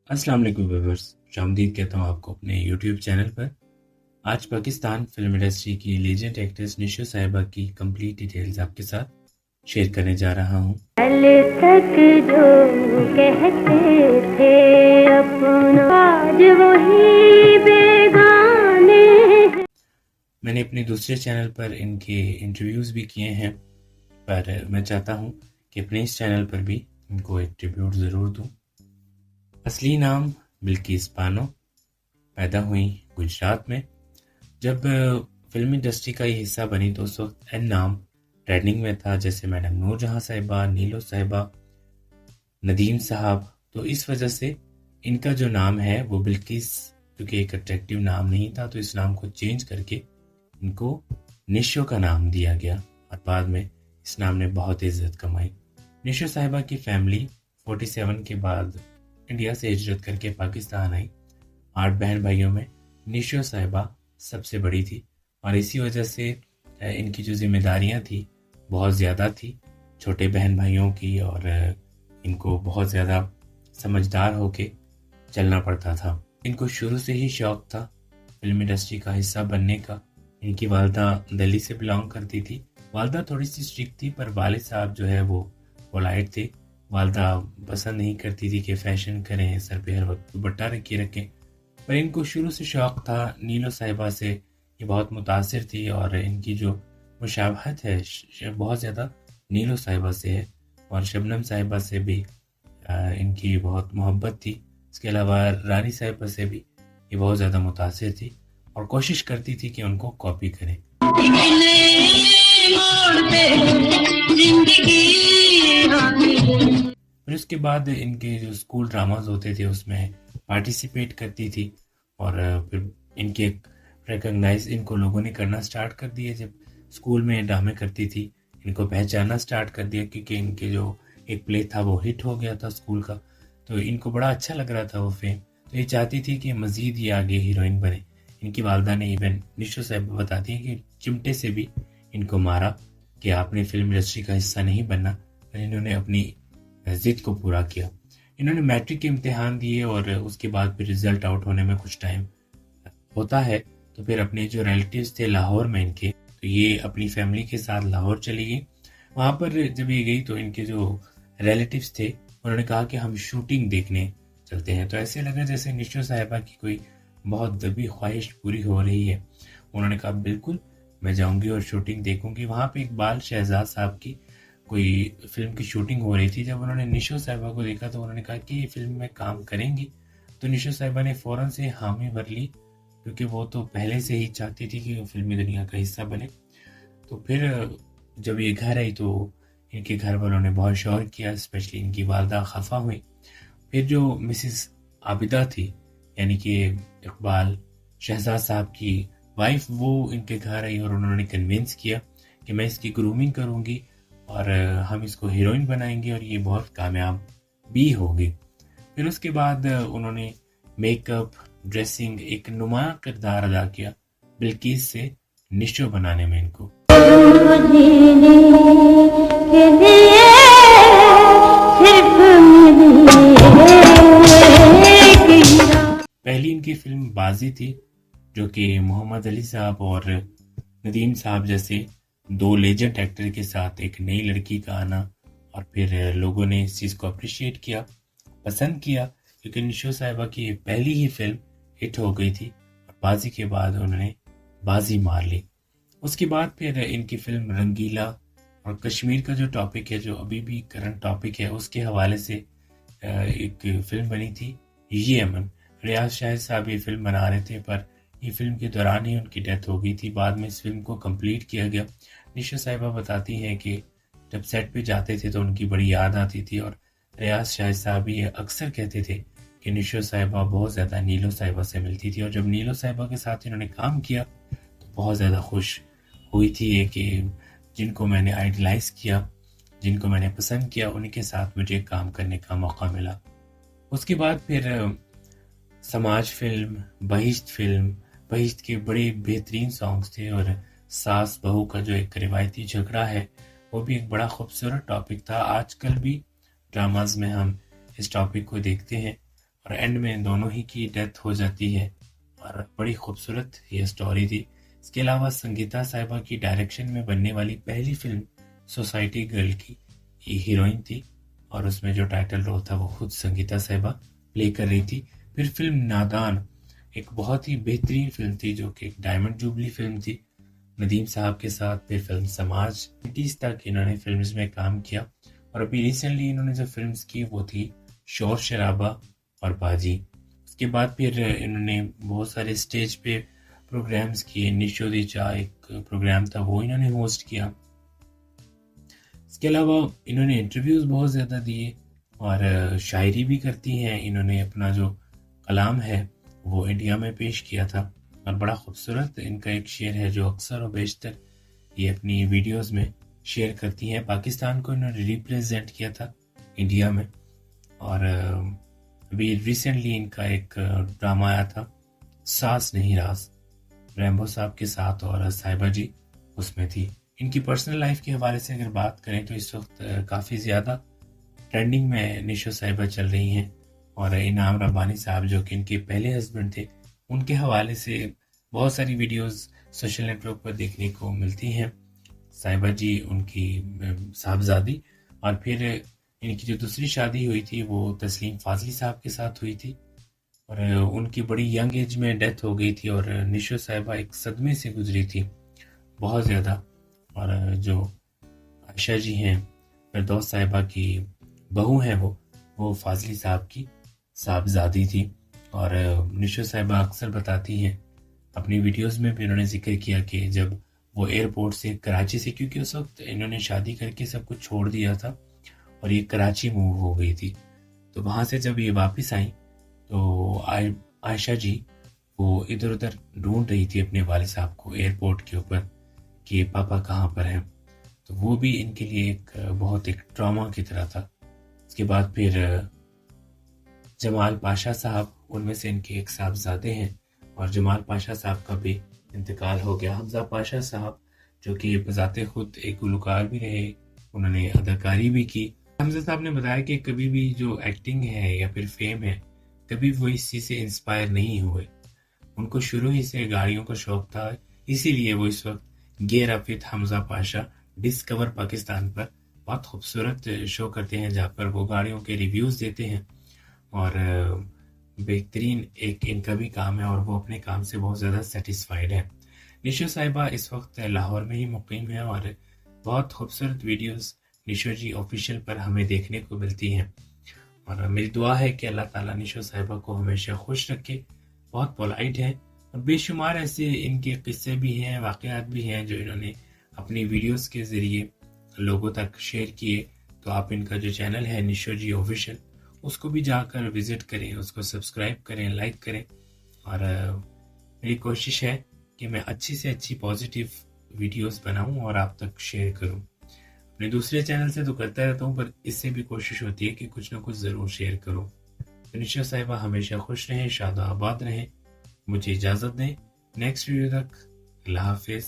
अस्सलाम वालेकुम व्यूअर्स, खुशामदीद कहता हूँ आपको अपने यूट्यूब चैनल पर। आज पाकिस्तान फिल्म इंडस्ट्री की लीजेंड एक्ट्रेस निशो साहिबा की कंप्लीट डिटेल्स आपके साथ शेयर करने जा रहा हूँ। कल तक जो कहते थे अपना आज वही बेगाने हैं। मैंने अपने दूसरे चैनल पर इनके इंटरव्यूज़ भी किए हैं, पर मैं चाहता हूँ कि अपने इस चैनल पर भी इनको एक ट्रिब्यूट ज़रूर दूँ। असली नाम बिल्किस बानो, पैदा हुई गुजरात में। जब फिल्म इंडस्ट्री का ये हिस्सा बनी तो उस वक्त एन नाम ट्रेंडिंग में था, जैसे मैडम नूरजहां साहिबा, नीलो साहिबा, नदीम साहब। तो इस वजह से इनका जो नाम है वो बिल्किस, क्योंकि एक अट्रैक्टिव नाम नहीं था, तो इस नाम को चेंज करके इनको निशो का नाम दिया गया और बाद में इस नाम ने बहुत इज्जत कमाई। निशो साहिबा की फैमिली 47 के बाद इंडिया से हिजरत करके पाकिस्तान आई। 8 बहन भाइयों में निशो साहिबा सबसे बड़ी थी और इसी वजह से इनकी जो जिम्मेदारियां थी बहुत ज़्यादा थी छोटे बहन भाइयों की, और इनको बहुत ज़्यादा समझदार होके चलना पड़ता था। इनको शुरू से ही शौक था फिल्म इंडस्ट्री का हिस्सा बनने का। इनकी वालदा दिल्ली से बिलोंग करती थी। वालदा थोड़ी सी स्ट्रिक्ट थी, पर वालिद साहब जो है वो पोलाइट थे। वालदा पसंद नहीं करती थी कि फैशन करें, सर पे हर वक्त दुपट्टा रखे रखें, पर इनको शुरू से शौक था। नीलो साहिबा से ये बहुत मुतासिर थी और इनकी जो मुशाबहत है बहुत ज़्यादा नीलो साहिबा से है, और शबनम साहिबा से भी इनकी बहुत मोहब्बत थी। इसके अलावा रानी साहिबा से भी ये बहुत ज़्यादा मुतासिर थी और कोशिश करती थी कि उनको कॉपी करें। फिर उसके बाद इनके जो स्कूल ड्रामाज होते थे उसमें पार्टिसिपेट करती थी, और फिर इनके रिकॉग्नाइज इनको लोगों ने करना स्टार्ट कर दिया। जब स्कूल में ड्रामे करती थी इनको पहचानना स्टार्ट कर दिया, क्योंकि इनके जो एक प्ले था वो हिट हो गया था स्कूल का, तो इनको बड़ा अच्छा लग रहा था वो फेम। तो ये चाहती थी कि मज़ीद ये आगे हीरोइन बने। इनकी वालदा ने इवन निशो साहब बताती हैं कि चिमटे से भी इनको मारा कि आपने फिल्म इंडस्ट्री का हिस्सा नहीं बनना, पर इन्होंने अपनी जिद को पूरा किया। इन्होंने मैट्रिक के इम्तिहान दिए और उसके बाद फिर रिजल्ट आउट होने में कुछ टाइम होता है, तो फिर अपने जो रिलेटिव्स थे लाहौर में इनके, तो ये अपनी फैमिली के साथ लाहौर चली गई। वहाँ पर जब ये गई तो इनके जो रिलेटिव्स थे उन्होंने कहा कि हम शूटिंग देखने चलते हैं। तो ऐसे लगा जैसे निशो साहिबा की कोई बहुत दबी ख्वाहिश पूरी हो रही है। उन्होंने कहा बिल्कुल मैं जाऊंगी और शूटिंग देखूंगी। वहाँ पे इकबाल शहजाद साहब की कोई फिल्म की शूटिंग हो रही थी। जब उन्होंने निशो साहिबा को देखा तो उन्होंने कहा कि ये फिल्म में काम करेंगी, तो निशो साहिबा ने फ़ौरन से हामी भर ली, क्योंकि वो तो पहले से ही चाहती थी कि वो फिल्मी दुनिया का हिस्सा बने। तो फिर जब ये घर आई तो इनके घर वालों ने बहुत शौर किया, स्पेशली इनकी वालदा खफा हुई। फिर जो मिसिस आबिदा थी, यानी कि इकबाल शहजाद साहब की वाइफ, वो इनके घर आई और उन्होंने कन्विंस किया कि मैं इसकी ग्रूमिंग करूंगी और हम इसको हीरोइन बनाएंगे और ये बहुत कामयाब भी होगी। फिर उसके बाद उन्होंने मेकअप, ड्रेसिंग, एक नुमाया किरदार अदा किया बिल्किस से निशो बनाने में इनको। पहली इनकी फिल्म बाजी थी, जो कि मोहम्मद अली साहब और नदीम साहब जैसे दो लेजेंड एक्टर के साथ एक नई लड़की का आना, और फिर लोगों ने इस चीज़ को अप्रिशिएट किया, पसंद किया, क्योंकि निशो साहिबा की पहली ही फिल्म हिट हो गई थी और बाजी के बाद उन्होंने बाजी मार ली। उसके बाद फिर इनकी फिल्म रंगीला और कश्मीर का जो टॉपिक है, जो अभी भी करंट टॉपिक है, उसके हवाले से एक फिल्म बनी थी ये अमन। रियाज शाहिद साहब ये फिल्म बना रहे थे, पर ये फिल्म के दौरान ही उनकी डेथ हो गई थी। बाद में इस फिल्म को कंप्लीट किया गया। निशा साहिबा बताती हैं कि जब सेट पे जाते थे तो उनकी बड़ी याद आती थी, और रियाज शाहिद साहब ये अक्सर कहते थे कि निशा साहिबा बहुत ज़्यादा नीलो साहिबा से मिलती थी, और जब नीलो साहिबा के साथ इन्होंने काम किया तो बहुत ज़्यादा खुश हुई थी ये कि जिनको मैंने आइडलाइज किया, जिनको मैंने पसंद किया, उन्हीं के साथ मुझे काम करने का मौका मिला। उसके बाद फिर समाज फिल्म, बहिश्त के बड़े बेहतरीन सॉन्ग्स थे, और सास बहू का जो एक रिवायती झगड़ा है वो भी एक बड़ा खूबसूरत टॉपिक था। आजकल भी ड्रामाज में हम इस टॉपिक को देखते हैं। और एंड में दोनों ही की डेथ हो जाती है। और बड़ी खूबसूरत ये स्टोरी थी। इसके अलावा संगीता साहिबा की डायरेक्शन में बनने वाली पहली फिल्म सोसाइटी गर्ल की ये हीरोइन थी, और उसमें जो टाइटल रोल था वो खुद संगीता साहिबा प्ले कर रही थी। फिर फिल्म नादान एक बहुत ही बेहतरीन फिल्म थी, जो कि एक डायमंड जुबली फिल्म थी नदीम साहब के साथ। फिर फिल्म समाज 90s तक इन्होंने फिल्म्स में काम किया, और अभी रिसेंटली इन्होंने जो फिल्म्स की वो थी शोर शराबा और बाजी। उसके बाद फिर इन्होंने बहुत सारे स्टेज पे प्रोग्राम्स किए। निशो दी चा एक प्रोग्राम था, वो इन्होंने होस्ट किया। इसके अलावा इन्होंने इंटरव्यूज़ बहुत ज़्यादा दिए और शायरी भी करती हैं। इन्होंने अपना जो कलाम है वो इंडिया में पेश किया था, और बड़ा खूबसूरत इनका एक शेर है जो अक्सर और बेशतर ये अपनी वीडियोस में शेयर करती हैं। पाकिस्तान को इन्होंने रिप्रेजेंट किया था इंडिया में। और अभी रिसेंटली इनका एक ड्रामा आया था सास नहीं रास, रैम्बो साहब के साथ, और साहिबा जी उसमें थी। इनकी पर्सनल लाइफ के हवाले से अगर बात करें तो इस वक्त काफ़ी ज़्यादा ट्रेंडिंग में निशो साहिबा चल रही हैं। और इनाम रब्बानी साहब जो कि इनके पहले हस्बैंड थे, उनके हवाले से बहुत सारी वीडियोस सोशल नेटवर्क पर देखने को मिलती हैं। साहिबा जी उनकी साहबजादी, और फिर इनकी जो दूसरी शादी हुई थी वो तस्लीम फाजली साहब के साथ हुई थी, और उनकी बड़ी यंग एज में डेथ हो गई थी। और निशो साहिबा एक सदमे से गुजरी थी बहुत ज़्यादा। और जो आयशा जी हैं, फिरदौस साहिबा की बहू हैं, वो फाजली साहब की साहबजादी थी। और निशो साहिबा अक्सर बताती हैं अपनी वीडियोस में भी, उन्होंने जिक्र किया कि जब वो एयरपोर्ट से कराची से, क्योंकि उस वक्त इन्होंने शादी करके सब कुछ छोड़ दिया था और ये कराची मूव हो गई थी, तो वहाँ से जब ये वापस आई तो आयशा जी वो इधर उधर ढूंढ रही थी अपने वालिद साहब को एयरपोर्ट के ऊपर कि पापा कहाँ पर हैं। तो वो भी इनके लिए एक बहुत एक ट्रॉमा की तरह था। इसके बाद फिर जमाल पाशा साहब, उनमें से इनके एक साहबजादे हैं, और जमाल पाशा साहब का भी इंतकाल हो गया। हमजा पाशा साहब जो कि बजाते खुद एक गुलकार भी रहे, उन्होंने अदाकारी भी की। हमजा साहब ने बताया कि कभी भी जो एक्टिंग है या फिर फेम है, कभी वो इस चीज़ से इंस्पायर नहीं हुए। उनको शुरू ही से गाड़ियों का शौक था, इसीलिए वो इस वक्त gear up with Hamza Pasha discover Pakistan पर बहुत खूबसूरत शो करते हैं, जहाँ पर वो गाड़ियों के रिव्यूज़ देते हैं। और बेहतरीन एक इनका भी काम है, और वो अपने काम से बहुत ज़्यादा सेटिस्फाइड है। निशो साहिबा इस वक्त लाहौर में ही मुकीम है, और बहुत खूबसूरत वीडियोस निशो जी ऑफिशियल पर हमें देखने को मिलती हैं। और मेरी दुआ है कि अल्लाह ताला निशो साहिबा को हमेशा खुश रखे। बहुत पोलाइट है, और बेशुमार ऐसे इनके किस्से भी हैं, वाक़यात भी हैं जो इन्होंने अपनी वीडियोस के ज़रिए लोगों तक शेयर किए। तो आप इनका जो चैनल है निशो जी ऑफिशियल, उसको भी जाकर विज़िट करें, उसको सब्सक्राइब करें, लाइक करें। और मेरी कोशिश है कि मैं अच्छी से अच्छी पॉजिटिव वीडियोस बनाऊं और आप तक शेयर करूं। अपने दूसरे चैनल से तो करता रहता हूं, पर इससे भी कोशिश होती है कि कुछ ना कुछ ज़रूर शेयर करूं। तो निशो साहिबा हमेशा खुश रहें, शाद आबाद रहें। मुझे इजाज़त दें, नेक्स्ट वीडियो तक अल्लाह हाफिज़।